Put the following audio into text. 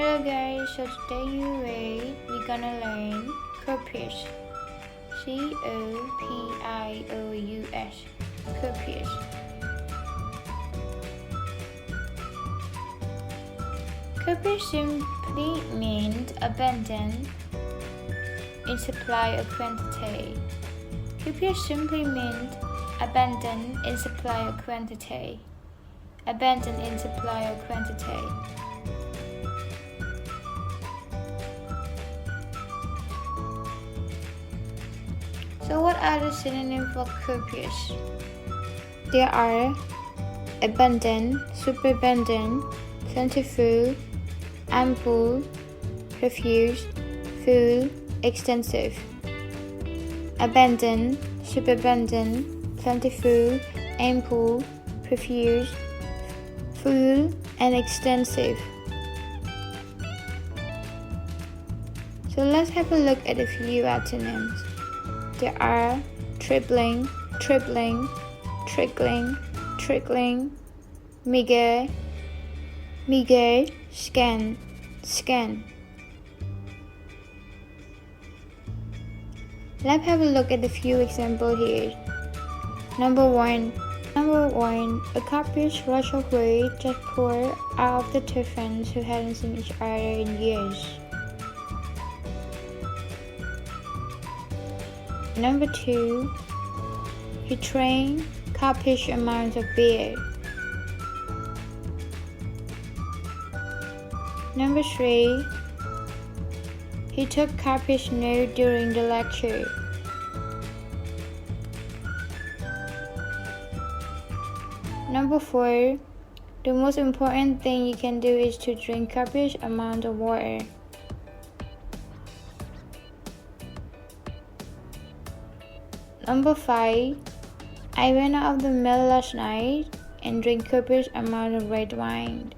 Hello guys, so today we're gonna learn Copius. C-O-P-I-O-U-S. Copius. Copius simply means abundant in supply of quantity. Copius simply means abundant in supply of quantity. Abundant in supply of quantity. So what are the synonyms for copious? There are abundant, superabundant, plentiful, ample, profuse, full, extensive. Abundant, superabundant, plentiful, ample, profuse, full, and extensive. So let's have a look at a few antonyms. There are tripling, trickling, meager, scant. Let's have a look at a few examples here. Number one, a copious rush of words just poured out of the two friends who hadn't seen each other in years. Number two, he drank copious amounts of beer. Number three, he took copious notes during the lecture. Number four, the most important thing you can do is to drink copious amounts of water. Number five, I went out of the mill last night and drank copious amount of red wine.